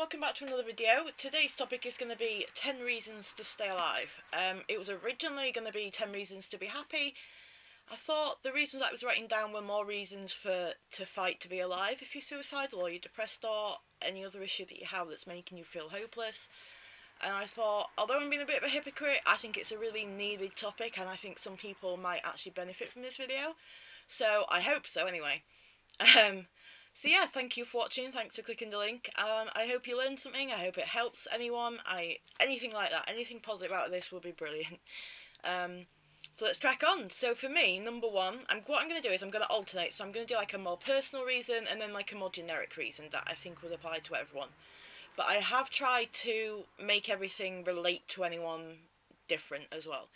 welcome back to another video. Today's topic is going to be 10 reasons to stay alive. It was originally going to be 10 reasons to be happy. I thought the reasons I was writing down were more reasons to fight to be alive if you're suicidal or you're depressed or any other issue that you have that's making you feel hopeless. And I thought, although I'm being a bit of a hypocrite, I think it's a really needed topic and I think some people might actually benefit from this video. So I hope so anyway. So yeah, thank you for watching, thanks for clicking the link. I hope you learned something, I hope it helps anyone, anything like that, anything positive out of this will be brilliant. So let's crack on. So for me, number one, what I'm going to do is I'm going to alternate, so I'm going to do like a more personal reason and then like a more generic reason that I think would apply to everyone. But I have tried to make everything relate to anyone different as well.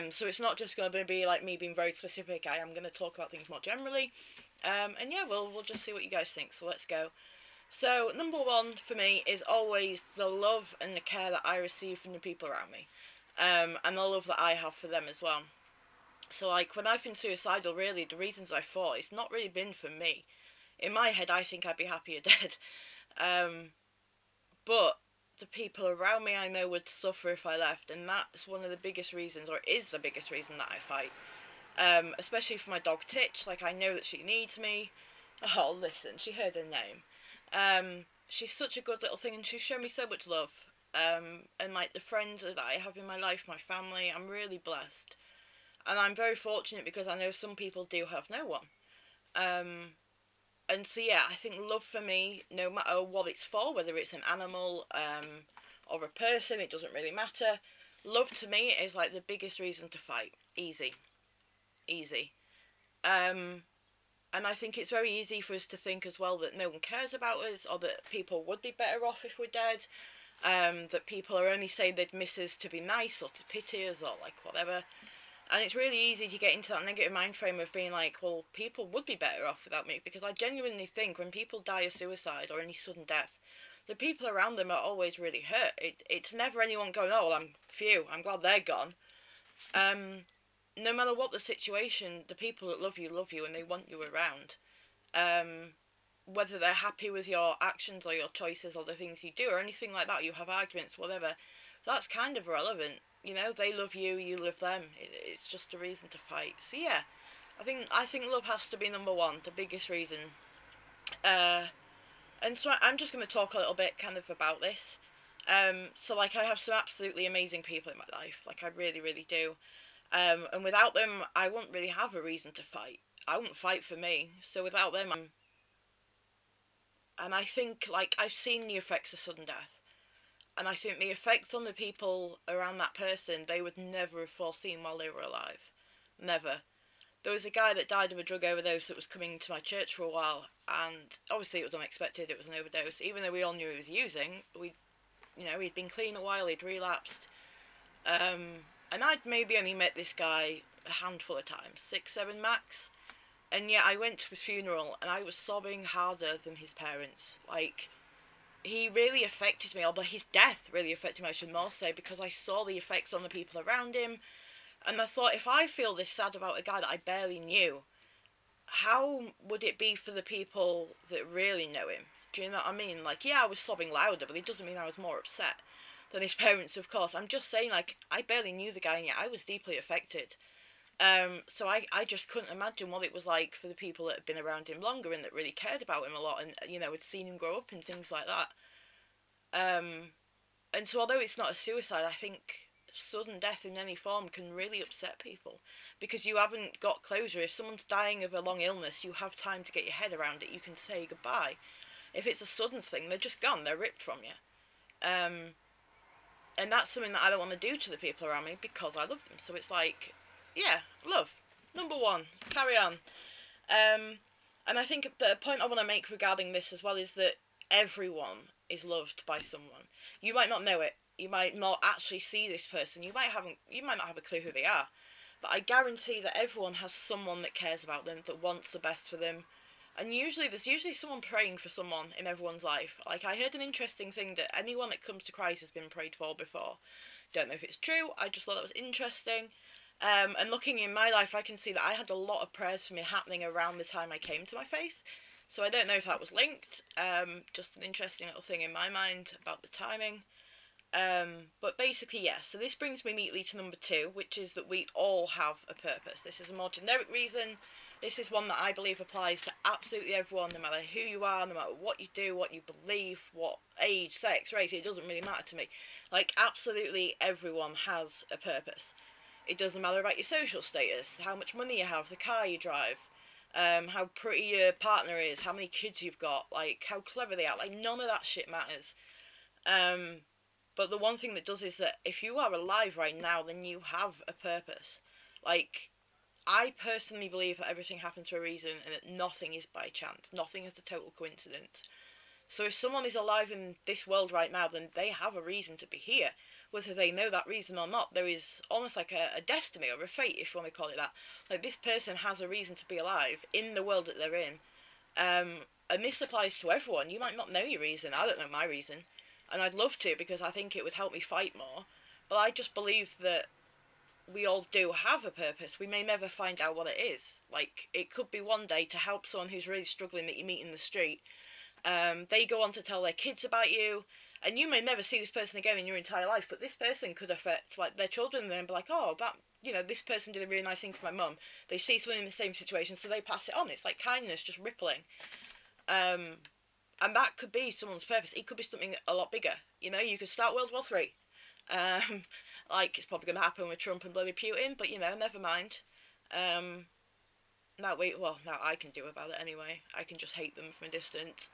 So it's not just going to be like me being very specific, I am going to talk about things more generally. And yeah, we'll just see what you guys think, so let's go. So, number one for me is always the love and the care that I receive from the people around me. And the love that I have for them as well. So, like, when I've been suicidal, really, the reasons I fought, it's not really been for me. In my head, I think I'd be happier dead. But the people around me I know would suffer if I left, and that's one of the biggest reasons, or is the biggest reason that I fight. Especially for my dog Titch, like I know that she needs me. Oh, listen, she heard her name. She's such a good little thing and she's shown me so much love. And like the friends that I have in my life, my family, I'm really blessed. And I'm very fortunate because I know some people do have no one. And so yeah, I think love for me, no matter what it's for, whether it's an animal, or a person, it doesn't really matter. Love to me is like the biggest reason to fight. Easy. And I think it's very easy for us to think as well that no one cares about us, or that people would be better off if we're dead, that people are only saying they'd miss us to be nice or to pity us or like whatever. And it's really easy to get into that negative mind frame of being like, well, people would be better off without me, because I genuinely think when people die of suicide or any sudden death, the people around them are always really hurt. It's never anyone going, oh, well, I'm glad they're gone. No matter what the situation, the people that love you and they want you around. Whether they're happy with your actions or your choices or the things you do or anything like that, you have arguments, whatever, that's kind of irrelevant. You know, they love you, you love them. It's just a reason to fight. So yeah, I think love has to be number one, the biggest reason. And so I'm just going to talk a little bit kind of about this. So like I have some absolutely amazing people in my life, like I really, really do. And without them, I wouldn't really have a reason to fight. I wouldn't fight for me. So without them, and I think, like, I've seen the effects of sudden death. And I think the effects on the people around that person, they would never have foreseen while they were alive. Never. There was a guy that died of a drug overdose that was coming to my church for a while. And obviously it was unexpected, it was an overdose. Even though we all knew he was using, he'd been clean a while, he'd relapsed. And I'd maybe only met this guy a handful of times, 6, 7 max. And yet I went to his funeral and I was sobbing harder than his parents. Like, he really affected me, although his death really affected me, I should more say, because I saw the effects on the people around him. And I thought, if I feel this sad about a guy that I barely knew, how would it be for the people that really know him? Do you know what I mean? Like, yeah, I was sobbing louder, but it doesn't mean I was more upset than his parents, of course. I'm just saying, like, I barely knew the guy and yet I was deeply affected. So I just couldn't imagine what it was like for the people that had been around him longer and that really cared about him a lot and, had seen him grow up and things like that. And so although it's not a suicide, I think sudden death in any form can really upset people because you haven't got closure. If someone's dying of a long illness, you have time to get your head around it. You can say goodbye. If it's a sudden thing, they're just gone. They're ripped from you. And that's something that I don't want to do to the people around me because I love them. So it's like, yeah, love. Number one, carry on. And I think the point I want to make regarding this as well is that everyone is loved by someone. You might not know it. You might not actually see this person. You might not have a clue who they are. But I guarantee that everyone has someone that cares about them, that wants the best for them. And there's someone praying for someone in everyone's life. Like, I heard an interesting thing that anyone that comes to Christ has been prayed for before. Don't know if it's true, I just thought that was interesting. And looking in my life, I can see that I had a lot of prayers for me happening around the time I came to my faith. So I don't know if that was linked, just an interesting little thing in my mind about the timing. But basically, yes, so this brings me neatly to number 2, which is that we all have a purpose. This is a more generic reason. This is one that I believe applies to absolutely everyone, no matter who you are, no matter what you do, what you believe, what age, sex, race, it doesn't really matter to me. Like, absolutely everyone has a purpose. It doesn't matter about your social status, how much money you have, the car you drive, how pretty your partner is, how many kids you've got, like, how clever they are. Like, none of that shit matters. But the one thing that does is that if you are alive right now, then you have a purpose. Like, I personally believe that everything happens for a reason and that nothing is by chance. Nothing is a total coincidence. So if someone is alive in this world right now, then they have a reason to be here. Whether they know that reason or not, there is almost like a destiny or a fate, if you want to call it that. Like, this person has a reason to be alive in the world that they're in. And this applies to everyone. You might not know your reason. I don't know my reason. And I'd love to, because I think it would help me fight more. But I just believe that we all do have a purpose. We may never find out what it is. Like, it could be one day to help someone who's really struggling that you meet in the street. They go on to tell their kids about you, and you may never see this person again in your entire life, but this person could affect, like, their children, and then be like, oh, that, you know, this person did a really nice thing for my mum. They see someone in the same situation, so they pass it on. It's like kindness just rippling. And that could be someone's purpose. It could be something a lot bigger. You know, you could start World War III. Like, it's probably going to happen with Trump and bloody Putin, but, you know, never mind. Now I can do about it anyway. I can just hate them from a distance.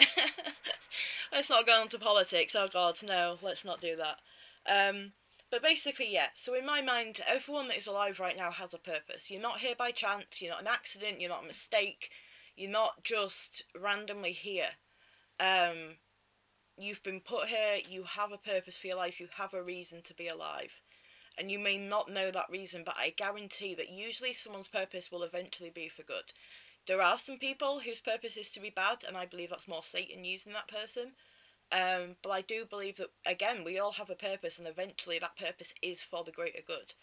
Let's not go on to politics. Oh God, no, let's not do that. But basically, yeah. So in my mind, everyone that is alive right now has a purpose. You're not here by chance. You're not an accident. You're not a mistake. You're not just randomly here. You've been put here. You have a purpose for your life. You have a reason to be alive. And you may not know that reason, but I guarantee that usually someone's purpose will eventually be for good. There are some people whose purpose is to be bad, and I believe that's more Satan using that person. But I do believe that, again, we all have a purpose, and eventually that purpose is for the greater good.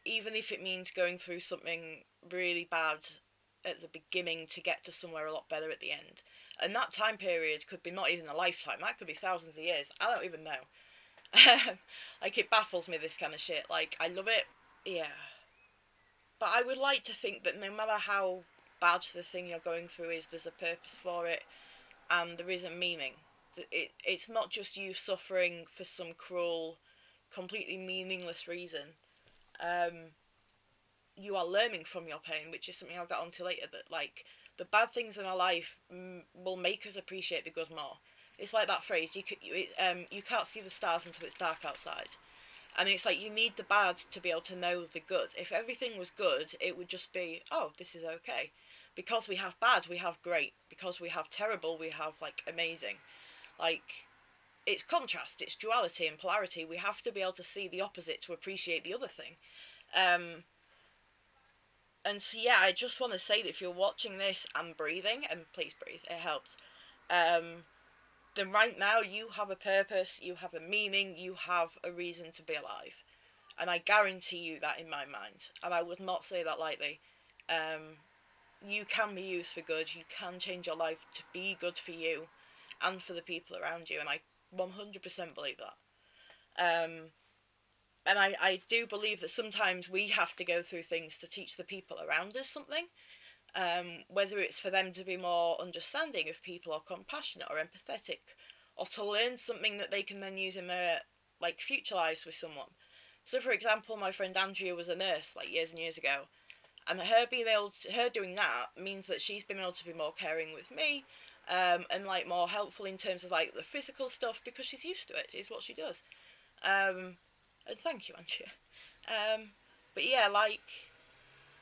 Even if it means going through something really bad at the beginning to get to somewhere a lot better at the end. And that time period could be not even a lifetime, that could be thousands of years. I don't even know. Like, it baffles me, this kind of shit. Like, I love it, yeah. But I would like to think that no matter how bad the thing you're going through is, there's a purpose for it, and there is a meaning. It's not just you suffering for some cruel, completely meaningless reason. You are learning from your pain, which is something I'll get onto later, that, like, the bad things in our life will make us appreciate the good more. It's like that phrase, you can't see the stars until it's dark outside. And it's like, you need the bad to be able to know the good. If everything was good, it would just be, oh, this is okay. Because we have bad, we have great. Because we have terrible, we have, like, amazing. Like, it's contrast, it's duality and polarity. We have to be able to see the opposite to appreciate the other thing. And so, yeah, I just want to say that if you're watching this and breathing, and please breathe, it helps, then right now you have a purpose, you have a meaning, you have a reason to be alive. And I guarantee you that in my mind. And I would not say that lightly. You can be used for good. You can change your life to be good for you and for the people around you. And I 100% believe that. And I do believe that sometimes we have to go through things to teach the people around us something. Whether it's for them to be more understanding of people, or compassionate, or empathetic, or to learn something that they can then use in their, like, future lives with someone. So, for example, my friend Andrea was a nurse, like, years and years ago, and her doing that means that she's been able to be more caring with me, and, like, more helpful in terms of, like, the physical stuff, because she's used to it. It's what she does. And thank you, Andrea. But yeah, like,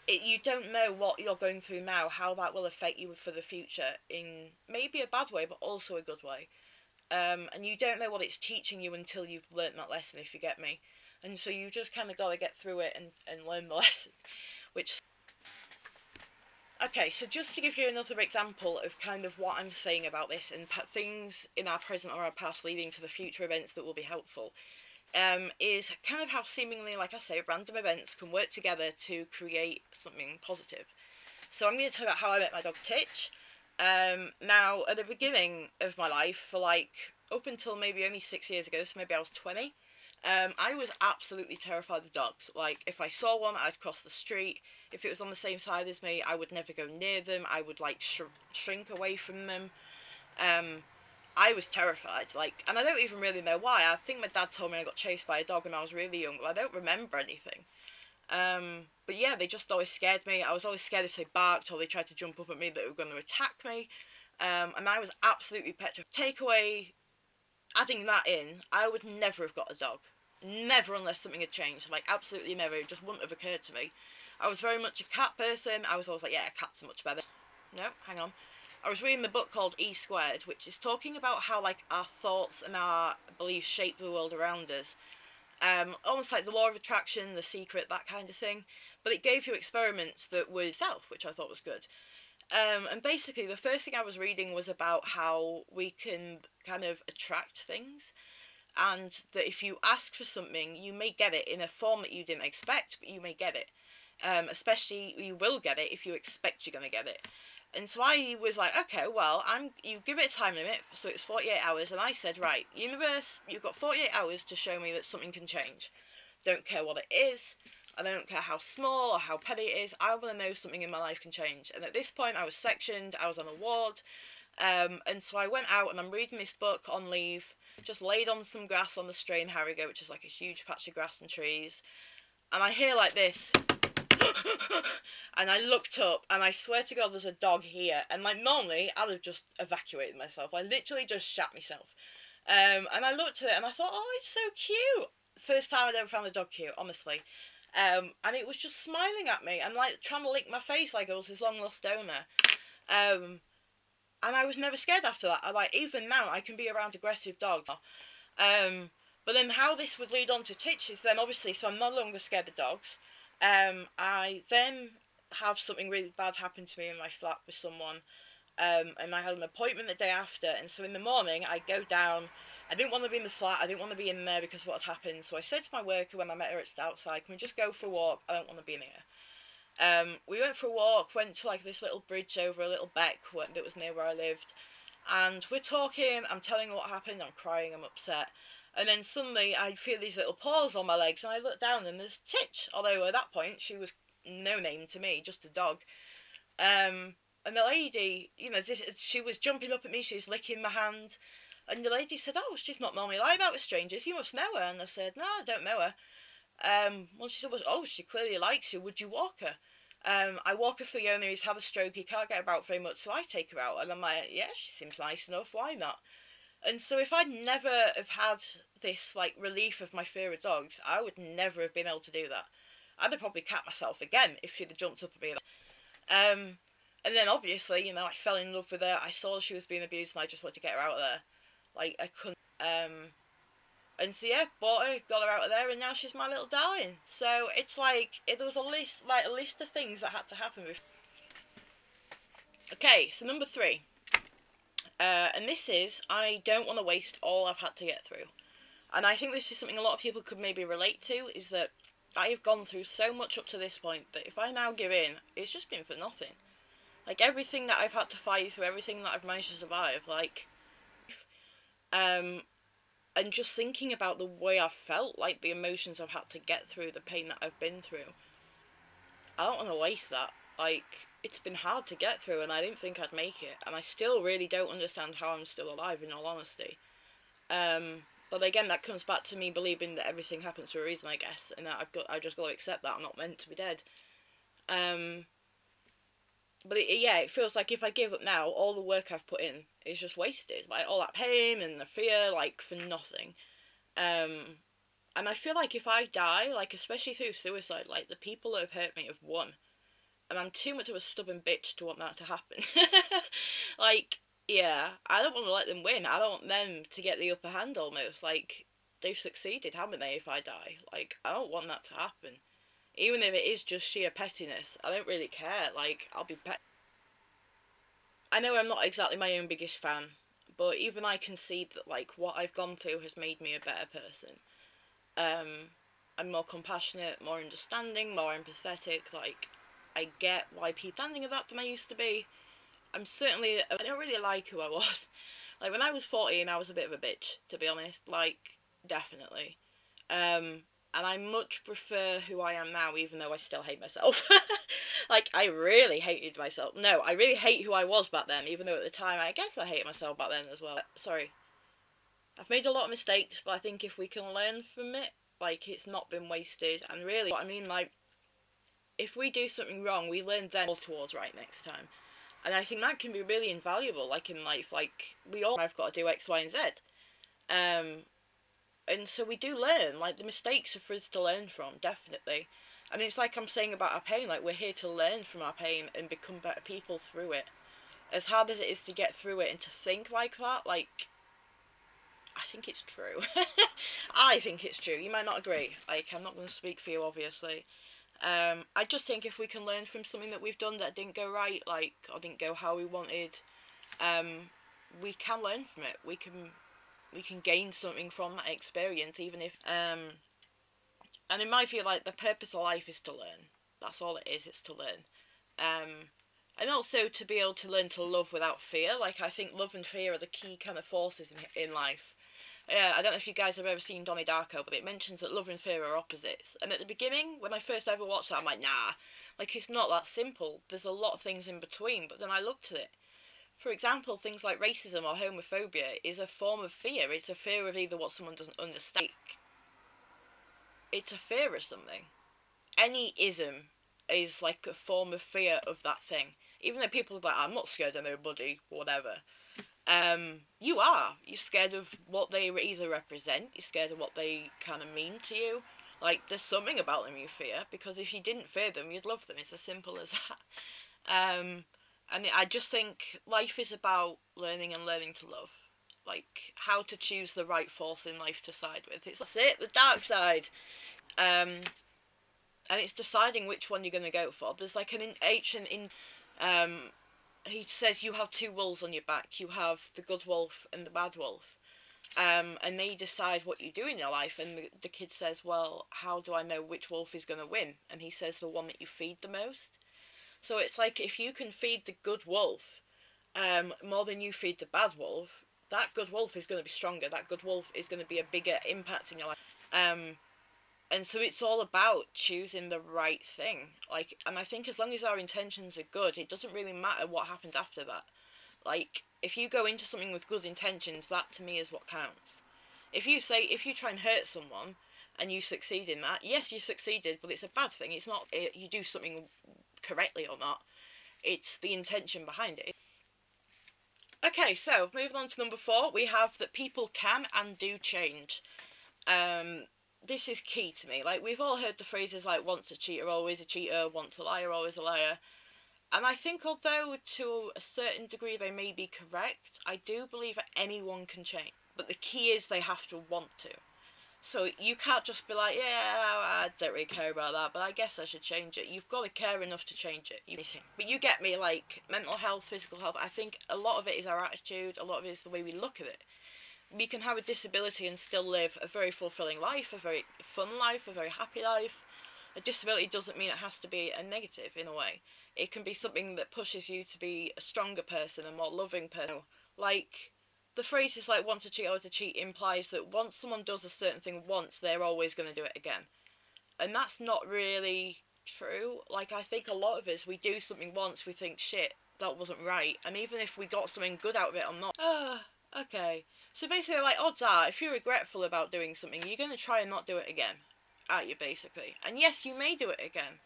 you don't know what you're going through now, how that will affect you for the future, in maybe a bad way, but also a good way. And you don't know what it's teaching you until you've learnt that lesson, if you get me. And so you just kind of got to get through it and learn the lesson. Which... Okay, so just to give you another example of kind of what I'm saying about this, and things in our present or our past leading to the future events that will be helpful, is kind of how seemingly, like I say, random events can work together to create something positive. So I'm going to tell you about how I met my dog Titch. Now, at the beginning of my life, for like up until maybe only 6 years ago, so maybe I was 20, I was absolutely terrified of dogs. Like, if I saw one, I'd cross the street. If it was on the same side as me, I would never go near them. I would, like, shrink away from them. Um, I was terrified, like, and I don't even really know why. I think my dad told me I got chased by a dog when I was really young, but I don't remember anything. But yeah, they just always scared me. I was always scared if they barked or they tried to jump up at me that they were going to attack me. And I was absolutely petrified. Take away, adding that in, I would never have got a dog. Never, unless something had changed. Like, absolutely never. It just wouldn't have occurred to me. I was very much a cat person. I was always like, yeah, cats are much better. No, hang on. I was reading the book called E Squared, which is talking about how, like, our thoughts and our beliefs shape the world around us. Almost like the law of attraction, The Secret, that kind of thing. But it gave you experiments that were self, which I thought was good. And basically, the first thing I was reading was about how we can kind of attract things, and that if you ask for something, you may get it in a form that you didn't expect, but you may get it. Especially, you will get it if you expect you're going to get it. And so I was like, okay, well, you give it a time limit, so it's 48 hours, and I said, right, universe, you've got 48 hours to show me that something can change. Don't care what it is, I don't care how small or how petty it is, I want to know something in my life can change. And at this point, I was sectioned, I was on a ward, and so I went out and I'm reading this book on leave, just laid on some grass on the Strain Harrogate, which is like a huge patch of grass and trees, and I hear like this, and I looked up, and I swear to God there's a dog here, and like normally I'd have just evacuated myself. I literally just shat myself. And I looked at it and I thought, oh, it's so cute. First time I'd ever found a dog cute, honestly. And it was just smiling at me and like trying to lick my face like I was his long lost owner. And I was never scared after that. Even now I can be around aggressive dogs. But then how this would lead on to Titch is then obviously, so I'm no longer scared of dogs. I then have something really bad happen to me in my flat with someone, and I had an appointment the day after, and so in the morning I go down. I didn't want to be in the flat, I didn't want to be in there because of what had happened, so I said to my worker when I met her at outside, can we just go for a walk, I don't want to be in here. We went for a walk, went to like this little bridge over a little beck that was near where I lived, and we're talking, I'm telling her what happened, I'm crying, I'm upset. And then suddenly I feel these little paws on my legs, and I look down and there's Titch. Although at that point she was no name to me, just a dog. And the lady, she was jumping up at me, she was licking my hand. And the lady said, oh, she's not normally like that with strangers, you must know her. And I said, no, I don't know her. Well, she said, oh, she clearly likes you, would you walk her? I walk her for the owner, he's had a stroke, he can't get about very much, so I take her out. And I'm like, yeah, she seems nice enough, why not? And so if I'd never have had this, like, relief of my fear of dogs, I would never have been able to do that. I'd have probably cat myself again if she'd have jumped up at me. And then obviously, I fell in love with her. I saw she was being abused and I just wanted to get her out of there. Like, I couldn't. And so yeah, bought her, got her out of there, and now she's my little darling. So it's like, there was a list of things that had to happen before. Okay, so number 3. And this is, I don't want to waste all I've had to get through. And I think this is something a lot of people could maybe relate to, is that I've gone through so much up to this point that if I now give in, it's just been for nothing. Like, everything that I've had to fight through, everything that I've managed to survive, like, and just thinking about the way I've felt, like, the emotions I've had to get through, the pain that I've been through, I don't want to waste that. Like, it's been hard to get through, and I didn't think I'd make it, and I still really don't understand how I'm still alive, in all honesty. But again, that comes back to me believing that everything happens for a reason, I guess, and that I've just got to accept that I'm not meant to be dead. But it feels like if I give up now, all the work I've put in is just wasted. Like, all that pain and the fear, like, for nothing. And I feel like if I die, like, especially through suicide, like, the people that have hurt me have won. And I'm too much of a stubborn bitch to want that to happen. Like, yeah, I don't want to let them win. I don't want them to get the upper hand almost. Like, they've succeeded, haven't they, if I die? Like, I don't want that to happen. Even if it is just sheer pettiness, I don't really care. Like, I'll be I know I'm not exactly my own biggest fan, but even I concede that, like, what I've gone through has made me a better person. I'm more compassionate, more understanding, more empathetic. Like, I get why people are standing of that than I used to be. I'm certainly, I don't really like who I was. Like, when I was 14, I was a bit of a bitch, to be honest. Like, definitely. And I much prefer who I am now, even though I still hate myself. Like, I really hated myself. No, I really hate who I was back then, even though at the time, I guess I hated myself back then as well. Sorry. I've made a lot of mistakes, but I think if we can learn from it, like, it's not been wasted. And really, what I mean, like, if we do something wrong, we learn then towards right next time. And I think that can be really invaluable, like, in life. Like, we all have got to do X, Y, and Z. And so we do learn. Like, the mistakes are for us to learn from, definitely. And it's like I'm saying about our pain, like, we're here to learn from our pain and become better people through it. As hard as it is to get through it and to think like that, like, I think it's true. I think it's true. You might not agree. Like, I'm not going to speak for you, obviously. I just think if we can learn from something that we've done that didn't go right, like, or didn't go how we wanted, we can learn from it. We can gain something from that experience, even if, and in my view, like, the purpose of life is to learn. That's all it is, it's to learn. And also to be able to learn to love without fear. Like, I think love and fear are the key kind of forces in life. I don't know if you guys have ever seen Donnie Darko, but it mentions that love and fear are opposites. And at the beginning, when I first ever watched that, I'm like, nah, like, it's not that simple. There's a lot of things in between. But then I looked at it. For example, things like racism or homophobia is a form of fear. It's a fear of either what someone doesn't understand. It's a fear of something. Any ism is like a form of fear of that thing. Even though people are like, I'm not scared of nobody, whatever. You are. You're scared of what they either represent, you're scared of what they kind of mean to you. Like, there's something about them you fear, because if you didn't fear them, you'd love them. It's as simple as that. And I just think life is about learning and learning to love. Like, how to choose the right force in life to side with. That's it, the dark side. And it's deciding which one you're going to go for. There's like an ancient he says you have two wolves on your back. You have the good wolf and the bad wolf. And they decide what you do in your life. And the kid says, well, how do I know which wolf is going to win? And he says, the one that you feed the most. So it's like, if you can feed the good wolf more than you feed the bad wolf, that good wolf is going to be stronger. That good wolf is going to be a bigger impact in your life. And so it's all about choosing the right thing. Like, and I think as long as our intentions are good, it doesn't really matter what happens after that. Like, if you go into something with good intentions, that to me is what counts. If you try and hurt someone and you succeed in that, yes, you succeeded, but it's a bad thing. It's not you do something correctly or not. It's the intention behind it. Okay, so moving on to number 4, we have that people can and do change. This is key to me. Like, we've all heard the phrases like, once a cheater, always a cheater, once a liar, always a liar. And I think although to a certain degree they may be correct, I do believe that anyone can change. But the key is they have to want to. So you can't just be like, yeah, I don't really care about that, but I guess I should change it. You've got to care enough to change it. But you get me, like, mental health, physical health, I think a lot of it is our attitude, a lot of it is the way we look at it. We can have a disability and still live a very fulfilling life, a very fun life, a very happy life. A disability doesn't mean it has to be a negative in a way. It can be something that pushes you to be a stronger person, a more loving person. Like, the phrase is like, once a cheat, always a cheat, implies that once someone does a certain thing once, they're always going to do it again. And that's not really true. Like, I think a lot of us, we do something once, we think, shit, that wasn't right. And even if we got something good out of it or not, okay. So basically, like, odds are, if you're regretful about doing something, you're going to try and not do it again, aren't you, basically? And yes, you may do it again.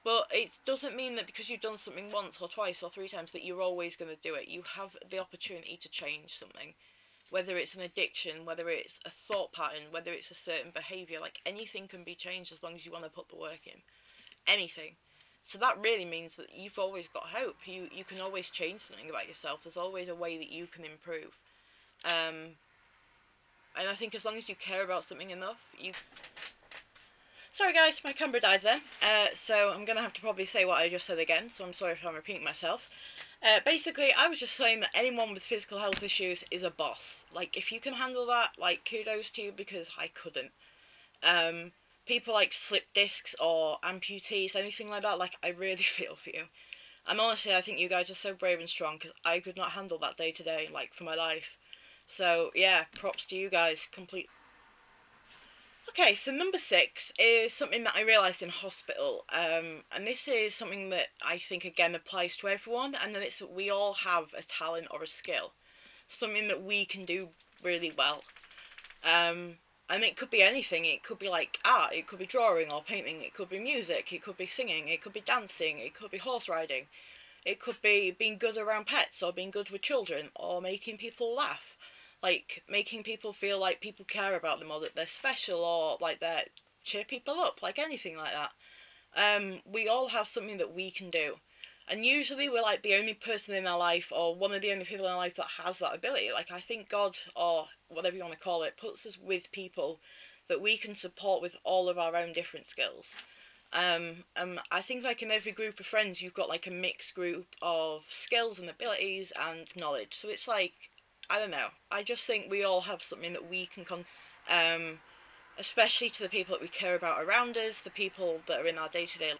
But it doesn't mean that because you've done something once or twice or 3 times that you're always going to do it. You have the opportunity to change something. Whether it's an addiction, whether it's a thought pattern, whether it's a certain behaviour. Like, anything can be changed as long as you want to put the work in. Anything. So that really means that you've always got hope. You can always change something about yourself. There's always a way that you can improve. And I think as long as you care about something enough, you... Sorry guys, my camera died then, so I'm going to have to probably say what I just said again, so I'm sorry if I'm repeating myself. Basically, I was just saying that anyone with physical health issues is a boss. Like, if you can handle that, like, kudos to you, because I couldn't. People like slip discs or amputees, anything like that, like, I really feel for you. And honestly, I think you guys are so brave and strong, because I could not handle that day to day, like, for my life. So, yeah, props to you guys, complete. Okay, so number 6 is something that I realised in hospital, and this is something that I think again applies to everyone, and then it's that we all have a talent or a skill, something that we can do really well. And it could be anything. It could be like art, it could be drawing or painting, it could be music, it could be singing, it could be dancing, it could be horse riding, it could be being good around pets or being good with children or making people laugh. Like making people feel like people care about them or that they're special or like they're cheer people up, like anything like that. We all have something that we can do. And usually we're like the only person in our life or one of the only people in our life that has that ability. Like I think God, or whatever you want to call it, puts us with people that we can support with all of our own different skills. I think like in every group of friends you've got like a mixed group of skills and abilities and knowledge. So it's like, I don't know, I just think we all have something that we can um, especially to the people that we care about around us, the people that are in our day-to-day.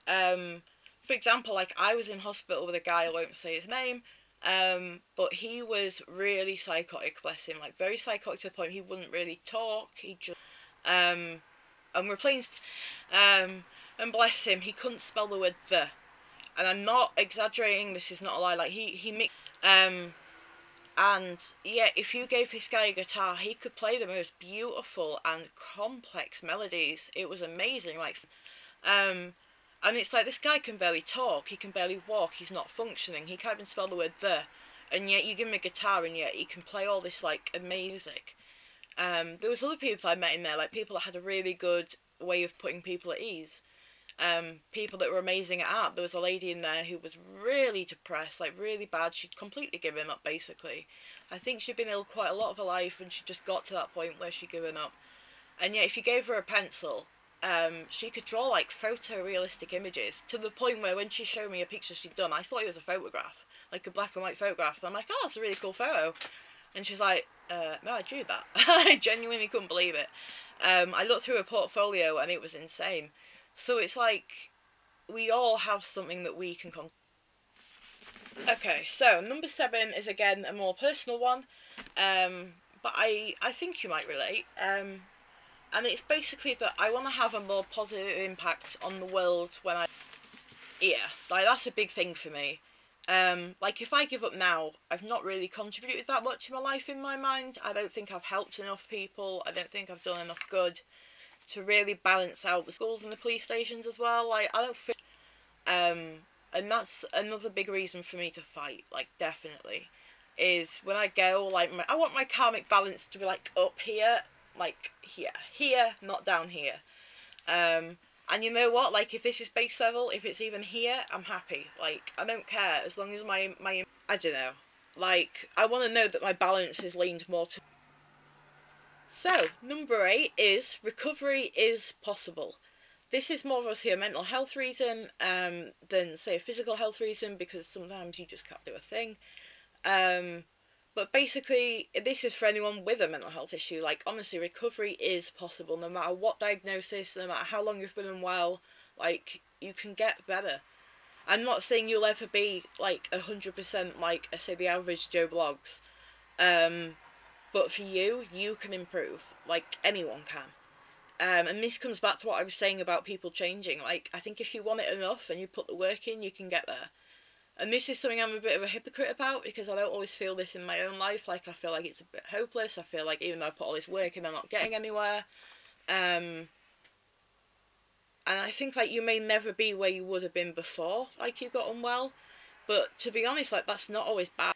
For example, like I was in hospital with a guy, I won't say his name, but he was really psychotic, bless him, like very psychotic to the point he wouldn't really talk, he just, and we're playing, um, and bless him, he couldn't spell the word the, and I'm not exaggerating, this is not a lie, like he mixed, and yeah, if you gave this guy a guitar, he could play the most beautiful and complex melodies. It was amazing. Like, and it's like this guy can barely talk, he can barely walk, he's not functioning, he can't even spell the word the, and yet you give him a guitar and yet he can play all this like amazing music. There was other people I met in there, like people that had a really good way of putting people at ease. People that were amazing at art. There was a lady in there who was really depressed, like really bad. She'd completely given up, basically. I think she'd been ill quite a lot of her life, and she just got to that point where she'd given up. And yet, if you gave her a pencil, she could draw like photorealistic images to the point where when she showed me a picture she'd done, I thought it was a photograph, like a black and white photograph. And I'm like, oh, that's a really cool photo. And she's like, no, I drew that. I genuinely couldn't believe it. I looked through her portfolio and it was insane. So it's like we all have something that we can. Okay, so number 7 is again a more personal one, but I think you might relate. And it's basically that I want to have a more positive impact on the world when I. Yeah, like that's a big thing for me. Like if I give up now, I've not really contributed that much in my life in my mind. I don't think I've helped enough people. I don't think I've done enough good to really balance out the schools and the police stations as well. Like I don't feel, and that's another big reason for me to fight. Like definitely, is when I go like I want my karmic balance to be like up here, like here, not down here. And you know what? Like if this is base level, if it's even here, I'm happy. Like I don't care as long as my I don't know. Like I want to know that my balance is leaned more to. So number 8 is recovery is possible. This is more obviously a mental health reason than say a physical health reason, because sometimes you just can't do a thing. But basically, this is for anyone with a mental health issue. Like, honestly, recovery is possible. No matter what diagnosis, no matter how long you've been unwell, like, you can get better. I'm not saying you'll ever be, like, 100% like, I say, the average Joe Blogs. But for you, you can improve. Like, anyone can. And this comes back to what I was saying about people changing. Like, I think if you want it enough and you put the work in, you can get there. And this is something I'm a bit of a hypocrite about, because I don't always feel this in my own life. Like, I feel like it's a bit hopeless. I feel like even though I put all this work in, I'm not getting anywhere. And I think, like, you may never be where you would have been before, like, you got unwell. But to be honest, like, that's not always bad.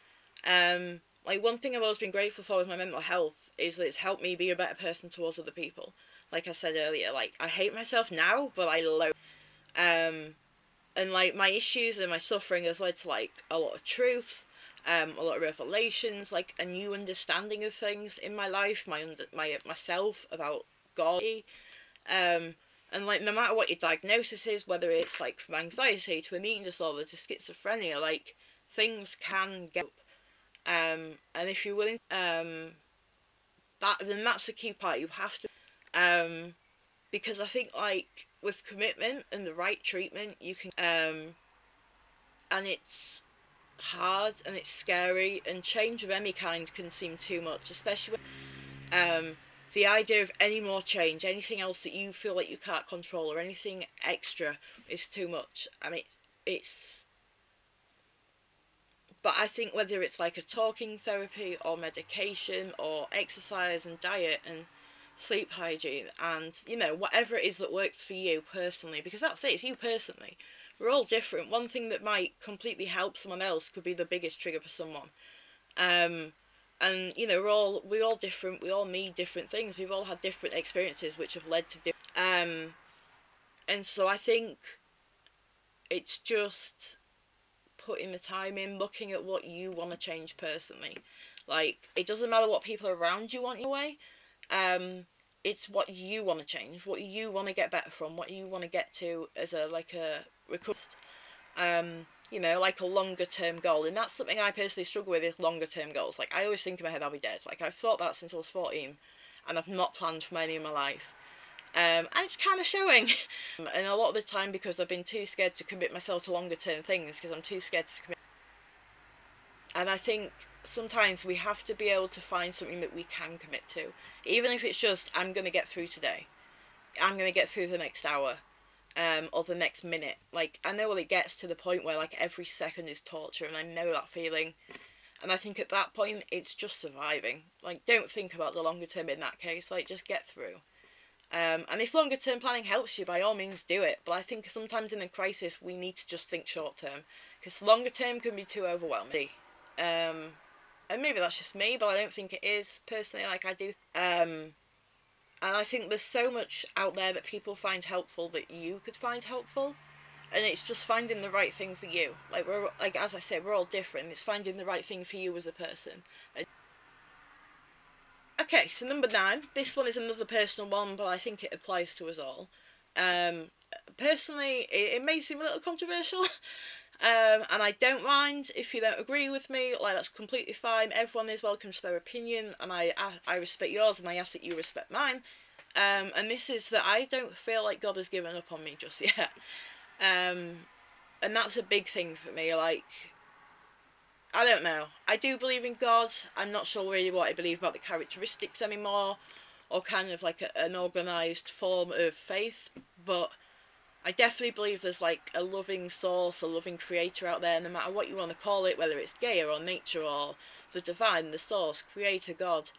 Like, one thing I've always been grateful for with my mental health is that it's helped me be a better person towards other people. Like I said earlier, like, I hate myself now, but I love. And like my issues and my suffering has led to like a lot of truth, a lot of revelations, like a new understanding of things in my life, myself, about God. And like no matter what your diagnosis is, whether it's like from anxiety to an eating disorder to schizophrenia, like things can get up. And if you're willing, then that's the key part. You have to, because I think like with commitment and the right treatment, you can, and it's hard and it's scary, and change of any kind can seem too much, especially when the idea of any more change, anything else that you feel like you can't control or anything extra is too much. And it's but I think whether it's like a talking therapy or medication or exercise and diet and sleep hygiene and, you know, whatever it is that works for you personally, because that's it, it's you personally. We're all different. One thing that might completely help someone else could be the biggest trigger for someone. Um, and you know, we're all different. We all need different things. We've all had different experiences which have led to different. And so I think it's just putting the time in, looking at what you want to change personally. Like, it doesn't matter what people around you want your way. It's what you want to change, what you want to get better from, what you want to get to as a request. You know, like a longer term goal. And that's something I personally struggle with, is longer term goals. Like, I always think in my head I'll be dead. Like, I've thought that since I was 14, and I've not planned for any in my life. And it's kind of showing. And a lot of the time, because I've been too scared to commit myself to longer term things, because I'm too scared to commit. And I think sometimes we have to be able to find something that we can commit to. Even if it's just, I'm going to get through today. I'm going to get through the next hour. Or the next minute. Like, I know it gets to the point where, like, every second is torture, and I know that feeling. And I think at that point, it's just surviving. Like, don't think about the longer term in that case. Like, just get through. And if longer term planning helps you, by all means do it. But I think sometimes in a crisis, we need to just think short term. Because longer term can be too overwhelming. And maybe that's just me, but I don't think it is, personally. Like, I do. And I think there's so much out there that people find helpful that you could find helpful. And it's just finding the right thing for you. Like, as I said, we're all different. It's finding the right thing for you as a person. Okay, so number 9. This one is another personal one, but I think it applies to us all. Personally, it may seem a little controversial. And I don't mind if you don't agree with me. Like, that's completely fine. Everyone is welcome to their opinion, and I respect yours, and I ask that you respect mine. And this is that I don't feel like God has given up on me just yet. And that's a big thing for me. Like, I don't know. I do believe in God. I'm not sure really what I believe about the characteristics anymore, or kind of like an organised form of faith, but I definitely believe there's like a loving source, a loving creator out there, no matter what you want to call it, whether it's Gaia or nature or the divine, the source, creator, God,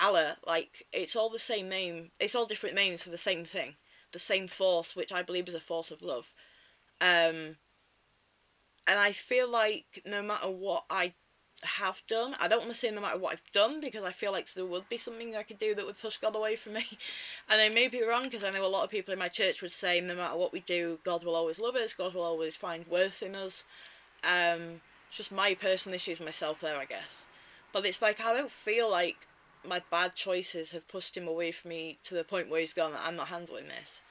Allah. Like, it's all the same name. It's all different names for the same thing, the same force, which I believe is a force of love. And I feel like no matter what I have done, I don't want to say no matter what I've done, because I feel like there would be something I could do that would push God away from me. And I may be wrong, because I know a lot of people in my church would say no matter what we do, God will always love us, God will always find worth in us. It's just my personal issues myself there, I guess. But it's like, I don't feel like my bad choices have pushed him away from me to the point where he's gone, I'm not handling this.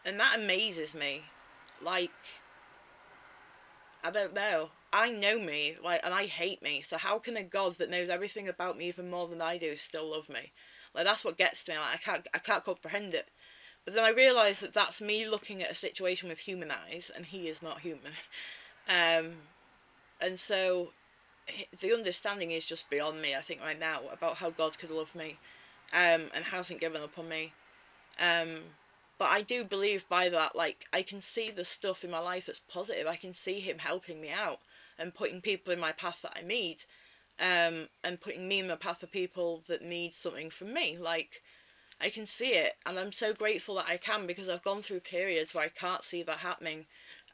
And that amazes me. Like, I don't know. I know me, like, and I hate me. So how can a God that knows everything about me even more than I do still love me? Like, that's what gets me. Like, I can't comprehend it. But then I realise that that's me looking at a situation with human eyes, and he is not human. And so the understanding is just beyond me, I think, right now, about how God could love me, and hasn't given up on me. But I do believe by that, like, I can see the stuff in my life that's positive. I can see him helping me out and putting people in my path that I need, and putting me in the path of people that need something from me. Like, I can see it, and I'm so grateful that I can, because I've gone through periods where I can't see that happening,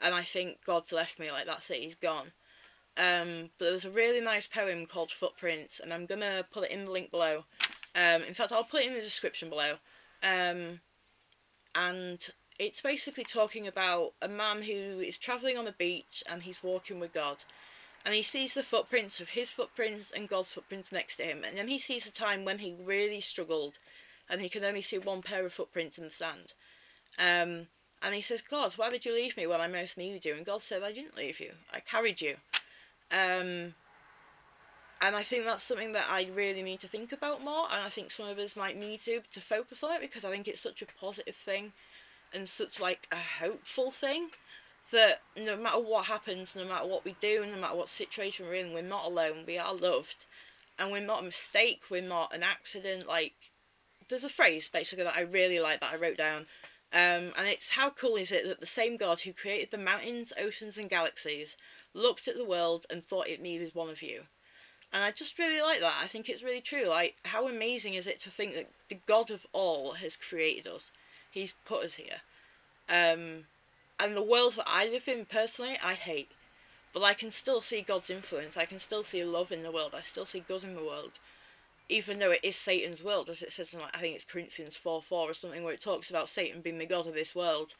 and I think God's left me, like, that's it, he's gone. But there's a really nice poem called Footprints, and I'm gonna put it in the link below. In fact, I'll put it in the description below. And it's basically talking about a man who is travelling on a beach, and he's walking with God, and he sees the footprints of his footprints and God's footprints next to him, and then he sees a time when he really struggled and he could only see one pair of footprints in the sand. And he says, God, why did you leave me when I most needed you? And God said, I didn't leave you, I carried you. And I think that's something that I really need to think about more, and I think some of us might need to focus on it, because I think it's such a positive thing and such like a hopeful thing that no matter what happens, no matter what we do, no matter what situation we're in, we're not alone, we are loved, and we're not a mistake, we're not an accident. Like, there's a phrase basically that I really like that I wrote down, and it's, how cool is it that the same God who created the mountains, oceans, and galaxies looked at the world and thought it needed one of you. And I just really like that. I think it's really true. Like, how amazing is it to think that the God of all has created us? He's put us here. And the world that I live in, personally, I hate. But I can still see God's influence. I can still see love in the world. I still see good in the world. Even though it is Satan's world, as it says in, like, I think it's Corinthians 4:4 or something, where it talks about Satan being the God of this world.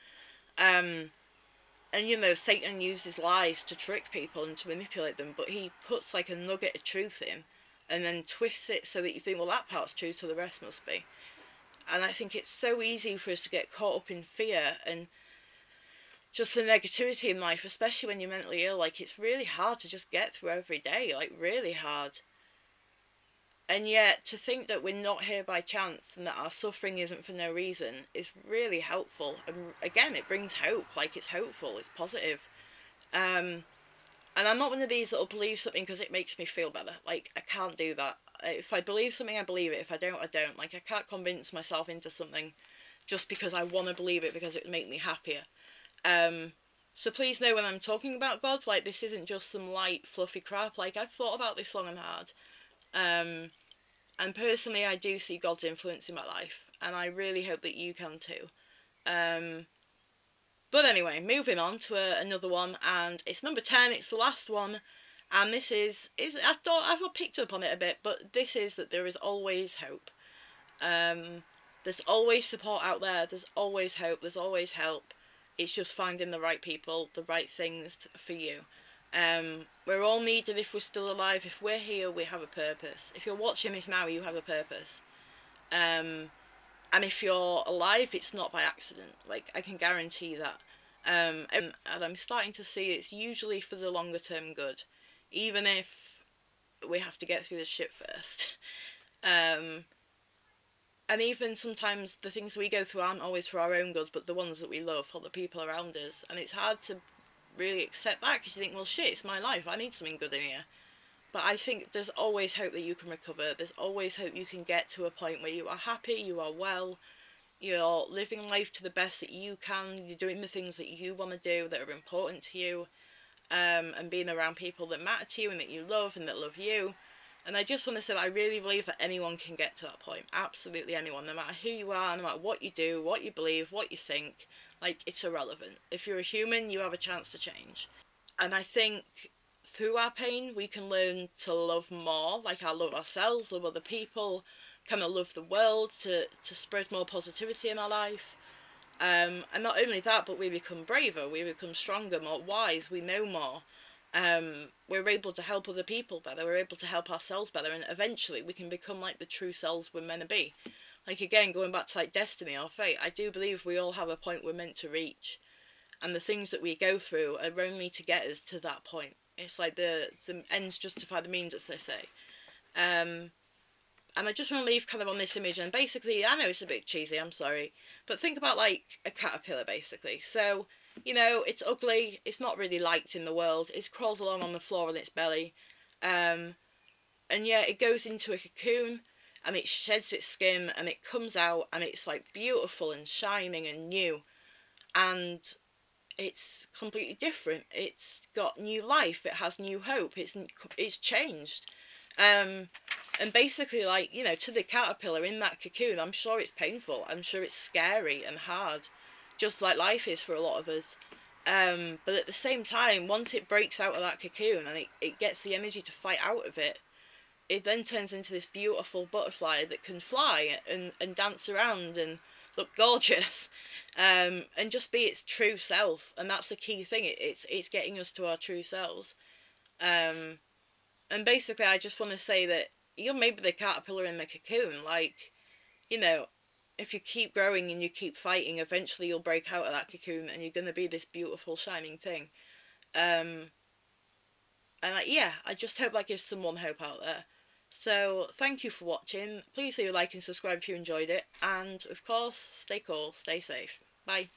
And, you know, Satan uses lies to trick people and to manipulate them, but he puts, like, a nugget of truth in and then twists it so that you think, well, that part's true, so the rest must be. And I think it's so easy for us to get caught up in fear and just the negativity in life, especially when you're mentally ill. Like, it's really hard to just get through every day, like, really hard. And yet, to think that we're not here by chance and that our suffering isn't for no reason is really helpful. And again, it brings hope. Like, it's hopeful, it's positive. And I'm not one of these that'll believe something because it makes me feel better. Like, I can't do that. If I believe something, I believe it. If I don't, I don't. Like, I can't convince myself into something just because I want to believe it because it would make me happier. So please know when I'm talking about God, like, this isn't just some light, fluffy crap. Like, I've thought about this long and hard. And personally, I do see God's influence in my life. And I really hope that you can too. But anyway, moving on to another one. And it's number 10. It's the last one. And this is I thought I've picked up on it a bit, but this is that there is always hope. There's always support out there. There's always hope. There's always help. It's just finding the right people, the right things for you. We're all needed if we're still alive. If we're here, we have a purpose. If you're watching this now, you have a purpose. And if you're alive, it's not by accident. Like, I can guarantee that. And I'm starting to see it's usually for the longer term good, even if we have to get through the shit first. And even sometimes the things we go through aren't always for our own good, but the ones that we love or the people around us. And it's hard to really accept that because you think, well, shit, it's my life. I need something good in here. But I think there's always hope that you can recover. There's always hope you can get to a point where you are happy, you are well, you're living life to the best that you can, you're doing the things that you want to do that are important to you, and being around people that matter to you and that you love and that love you. And I just want to say that I really believe that anyone can get to that point. Absolutely anyone. No matter who you are, no matter what you do, what you believe, what you think. Like, it's irrelevant. If you're a human, you have a chance to change. And I think through our pain, we can learn to love more. Like, I love ourselves, love other people, kind of love the world, to spread more positivity in our life. And not only that, but we become braver, we become stronger, more wise, we know more. We're able to help other people better, we're able to help ourselves better, and eventually we can become like the true selves we're meant to be. Like, again, going back to like destiny or fate, I do believe we all have a point we're meant to reach, and the things that we go through are only to get us to that point. It's like the ends justify the means, as they say. And I just want to leave kind of on this image, and basically, I know it's a bit cheesy, I'm sorry, but think about like a caterpillar, basically. So, you know, it's ugly, it's not really liked in the world, it crawls along on the floor on its belly, and yeah, it goes into a cocoon, and it sheds its skin, and it comes out, and it's like beautiful and shining and new, and it's completely different, it's got new life, it has new hope, it's changed. And basically, like, you know, to the caterpillar in that cocoon, I'm sure it's painful, I'm sure it's scary and hard, just like life is for a lot of us. But at the same time, once it breaks out of that cocoon and it gets the energy to fight out of it, it then turns into this beautiful butterfly that can fly and dance around and look gorgeous, and just be its true self. And that's the key thing, it's getting us to our true selves. And basically, I just want to say that you're maybe the caterpillar in the cocoon. Like, you know, if you keep growing and you keep fighting, eventually you'll break out of that cocoon and you're going to be this beautiful, shining thing. And yeah, I just hope that gives someone hope out there. So, thank you for watching. Please leave a like and subscribe if you enjoyed it. And, of course, stay cool, stay safe. Bye.